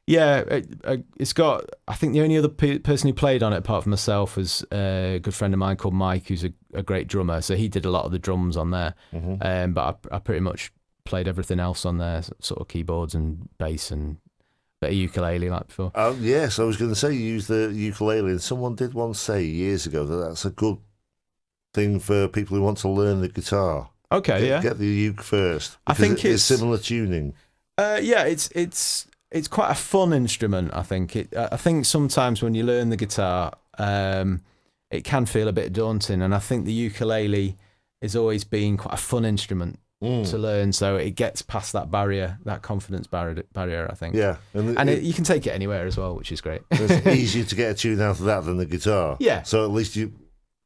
Yeah, it's got. I think the only other person who played on it, apart from myself, was a good friend of mine called Mike, who's a great drummer. So he did a lot of the drums on there. But I pretty much played everything else on there, sort of keyboards and bass and bit of ukulele like before. Yes, I was going to say you use the ukulele, and someone did once say years ago that that's a good thing for people who want to learn the guitar. Okay, get the uke first. I think it's similar tuning. Yeah, it's quite a fun instrument. I think I think sometimes when you learn the guitar, it can feel a bit daunting, and I think the ukulele has always been quite a fun instrument to learn. So it gets past that barrier, that confidence barrier. I think. Yeah, you can take it anywhere as well, which is great. It's easier to get a tune out of that than the guitar. Yeah. So at least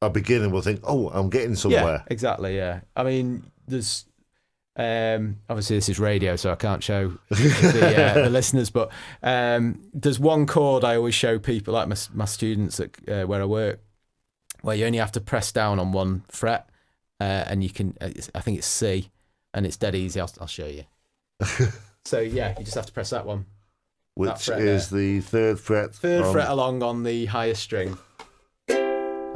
a beginner will think, "Oh, I'm getting somewhere." Yeah, exactly. Yeah. I mean, there's. Obviously this is radio, so I can't show the listeners, but there's one chord I always show people, like my students at where I work, where you only have to press down on one fret, and you can, I think it's C, and it's dead easy. I'll show you. So yeah, you just have to press that one, which is the third fret fret along on the highest string.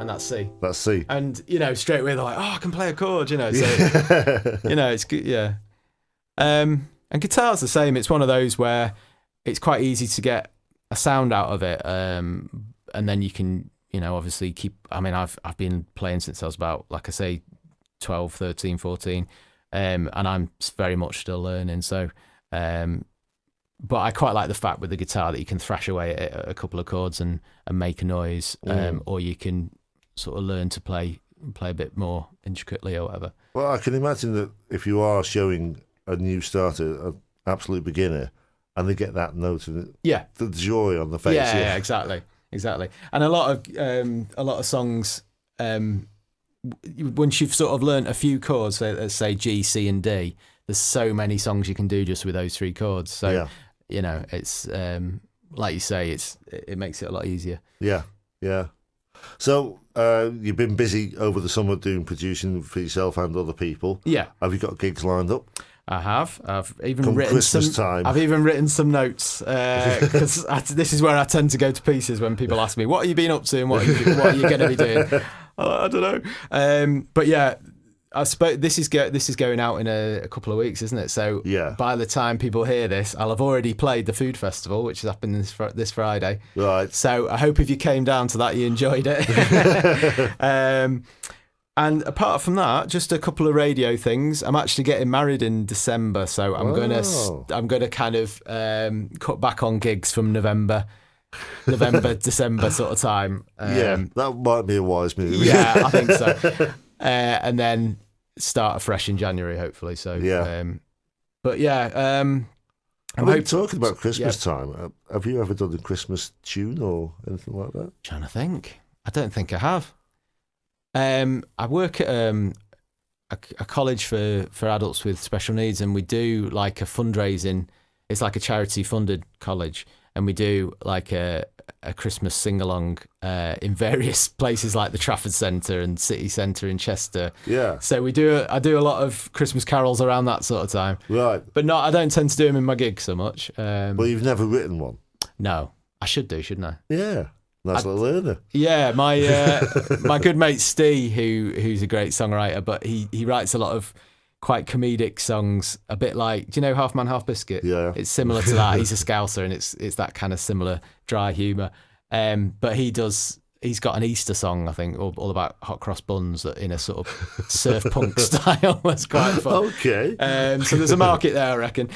And that's C. That's C. And, straight away they're like, oh, I can play a chord, so, it's good, yeah. And guitar's the same. It's one of those where it's quite easy to get a sound out of it. And then you can, obviously keep, I've been playing since I was about, like I say, 12, 13, 14. And I'm very much still learning. So, but I quite like the fact with the guitar that you can thrash away at a couple of chords and make a noise, or you can sort of learn to play a bit more intricately or whatever. Well, I can imagine that if you are showing a new starter, an absolute beginner, and they get that note and the joy on the face. Yeah, exactly. And a lot of songs, once you've sort of learnt a few chords, let's say G, C, and D, there's so many songs you can do just with those three chords. So it's like you say, it makes it a lot easier. Yeah. So you've been busy over the summer doing producing for yourself and other people. Yeah. Have you got gigs lined up? I have. I've even written Christmas time. I've even written some notes because this is where I tend to go to pieces when people ask me, "What have you been up to and what are you going to be doing?" I don't know. But yeah, I suppose this is going out in a couple of weeks, isn't it? So by the time people hear this, I'll have already played the food festival, which is happening this Friday. Right. So I hope if you came down to that, you enjoyed it. And apart from that, just a couple of radio things. I'm actually getting married in December, so I'm gonna kind of cut back on gigs from November, December sort of time. That might be a wise move. Yeah, I think so. And then start afresh in January, hopefully. So but yeah, I'm talking about Christmas time. Have you ever done a Christmas tune or anything like that? Trying to think. I don't think I have. I work at a college for adults with special needs, and we do like a fundraising. It's like a charity funded college, and we do like a Christmas sing along in various places like the Trafford Centre and City Centre in Chester. Yeah. So I do a lot of Christmas carols around that sort of time. Right. But I don't tend to do them in my gigs so much. Well, you've never written one. No, I should do, shouldn't I? Yeah. Nice little learner. Yeah, my good mate Steve, who's a great songwriter, but he writes a lot of quite comedic songs, a bit like, do you know Half Man Half Biscuit? Yeah. It's similar to that. He's a Scouser, and it's that kind of similar dry humour. But he's got an Easter song, I think, all about hot cross buns in a sort of surf punk style. That's quite fun. Okay. So there's a market there, I reckon.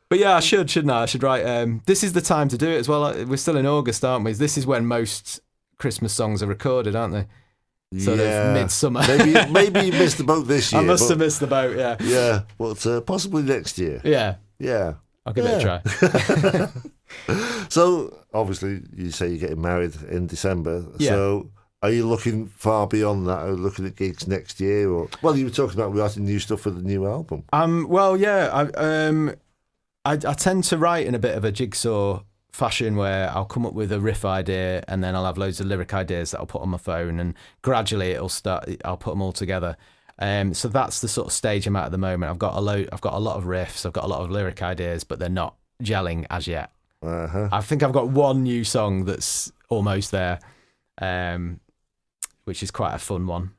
But yeah, shouldn't I? I should write. This is the time to do it as well. We're still in August, aren't we? This is when most Christmas songs are recorded, aren't they? Sort of midsummer. maybe you missed the boat this year. I must have missed the boat, yeah. Yeah, but possibly next year. Yeah. Yeah. I'll give it a try. So, obviously, you say you're getting married in December. Yeah. So, are you looking far beyond that? Are you looking at gigs next year? Or you were talking about writing new stuff for the new album. Well, yeah. I tend to write in a bit of a jigsaw fashion where I'll come up with a riff idea and then I'll have loads of lyric ideas that I'll put on my phone, and gradually I'll put them all together. So that's the sort of stage I'm at the moment. I've got a lot of riffs, I've got a lot of lyric ideas, but they're not gelling as yet. I think I've got one new song that's almost there, which is quite a fun one,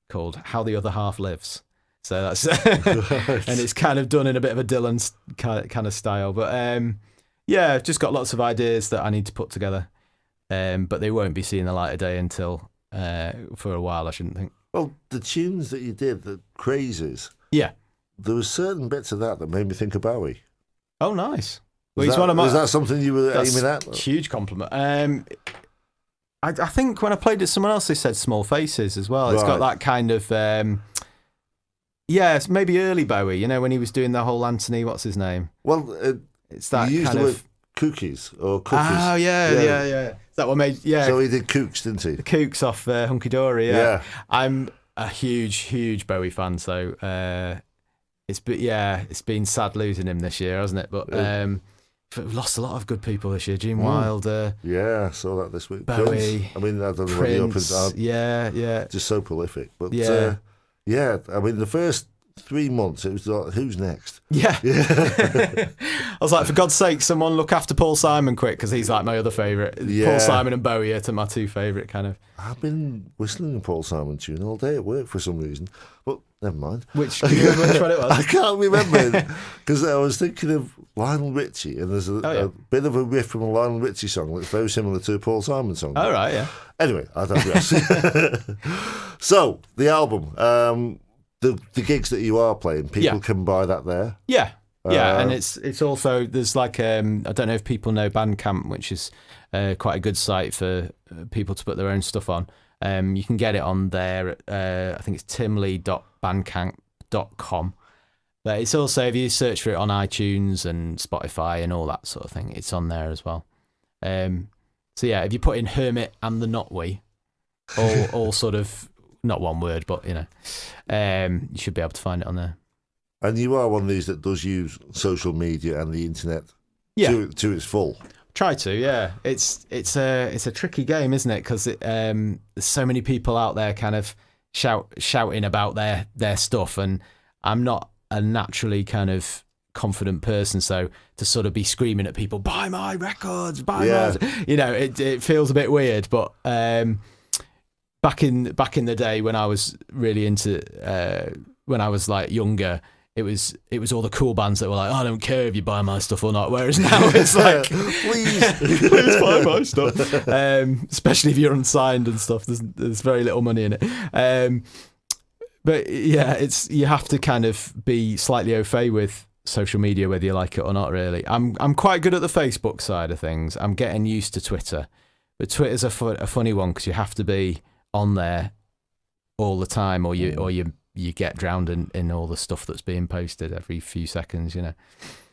called How the Other Half Lives. So that's and it's kind of done in a bit of a Dylan kind of style. But yeah, I've just got lots of ideas that I need to put together, but they won't be seeing the light of day until for a while, I shouldn't think. Well, the tunes that you did, the crazes, yeah, there was certain bits of that made me think of Bowie. Oh, nice. Well, he's one of my. Is that something you were aiming at? Huge compliment. I think when I played it, someone else they said Small Faces as well. It's got that kind of. Yeah, it's maybe early Bowie, you know, when he was doing the whole Anthony, what's his name? Well, it's that you used kind the of word cookies or cookies. Oh, yeah. Is that what made, yeah. So he did Kooks, didn't he? The Kooks off Hunky Dory, yeah. I'm a huge Bowie fan, so it's been sad losing him this year, hasn't it? But we've lost a lot of good people this year. Gene Wilder. Yeah, I saw that this week. Bowie. Prince. I mean, I don't know what you're up and yeah. Just so prolific. But yeah, I mean, the first 3 months, it was like, who's next? Yeah. I was like, for God's sake, someone look after Paul Simon quick, because he's like my other favourite. Yeah. Paul Simon and Bowie are my two favourite kind of. I've been whistling a Paul Simon tune all day at work for some reason, but never mind. Which one it was? I can't remember, because I was thinking of Lionel Richie, and there's a bit of a riff from a Lionel Richie song that's very similar to a Paul Simon song. Oh, right, yeah. Anyway, I digress. So, the album, the gigs that you are playing, people can buy that there? Yeah. Yeah, and it's also, there's like, I don't know if people know Bandcamp, which is quite a good site for people to put their own stuff on. You can get it on there, I think it's timlee.bandcamp.com. But it's also, if you search for it on iTunes and Spotify and all that sort of thing, it's on there as well. So yeah, if you put in Hermit and the Notwe, all sort of, not one word, but you know, you should be able to find it on there. And you are one of these that does use social media and the internet to its full. Try to, yeah. It's a tricky game, isn't it? Because there's so many people out there kind of shouting about their stuff, and I'm not a naturally kind of confident person, so to sort of be screaming at people, buy my records, buy my, you know, it feels a bit weird. But back in the day when I was really into when I was like younger, it was all the cool bands that were like, oh, I don't care if you buy my stuff or not. Whereas now it's like, please buy my stuff. Especially if you're unsigned and stuff. There's very little money in it. But yeah, you have to kind of be slightly au fait with social media, whether you like it or not. Really, I'm quite good at the Facebook side of things. I'm getting used to Twitter, but Twitter's a funny one because you have to be on there all the time, or you get drowned in all the stuff that's being posted every few seconds, you know.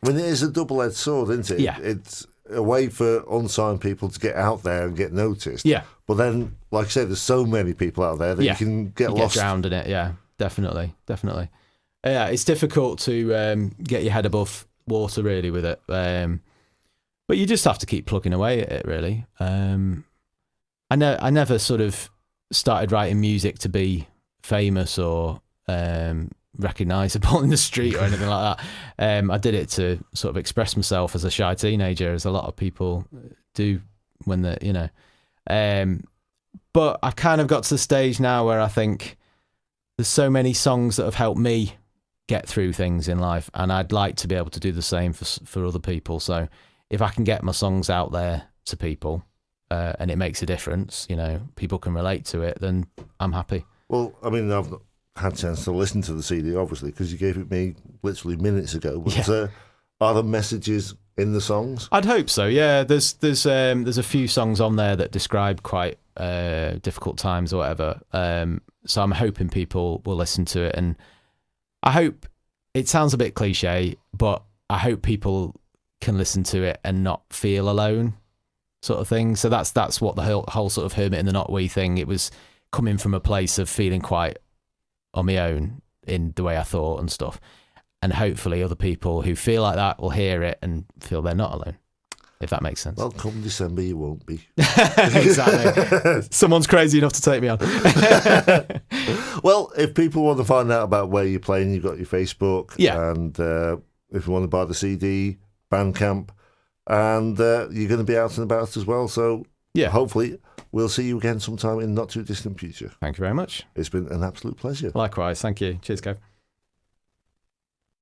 I mean, it is a double-edged sword, isn't it? Yeah. It's a way for unsigned people to get out there and get noticed. Yeah. But then, like I said, there's so many people out there that you can get lost. Get drowned in it, yeah. Definitely. Yeah, it's difficult to get your head above water, really, with it. But you just have to keep plugging away at it, really. I never sort of started writing music to be famous or recognisable in the street or anything like that. I did it to sort of express myself as a shy teenager, as a lot of people do when they're, you know. But I've kind of got to the stage now where I think there's so many songs that have helped me get through things in life, and I'd like to be able to do the same for other people. So if I can get my songs out there to people and it makes a difference, you know, people can relate to it, then I'm happy. Well, I mean, I've not had a chance to listen to the CD, obviously, because you gave it me literally minutes ago. But are there messages in the songs? I'd hope so, yeah. There's a few songs on there that describe quite difficult times or whatever. So I'm hoping people will listen to it, and I hope, it sounds a bit cliche, but I hope people can listen to it and not feel alone, sort of thing. So that's what the whole sort of Hermit and the Notwe thing, it was coming from a place of feeling quite on my own in the way I thought and stuff. And hopefully other people who feel like that will hear it and feel they're not alone, if that makes sense. Well, come December, you won't be. Exactly. Someone's crazy enough to take me on. Well, if people want to find out about where you're playing, you've got your Facebook. Yeah. And if you want to buy the CD, Bandcamp, And you're going to be out and about as well. So hopefully we'll see you again sometime in not too distant future. Thank you very much. It's been an absolute pleasure. Likewise. Thank you. Cheers, Kev.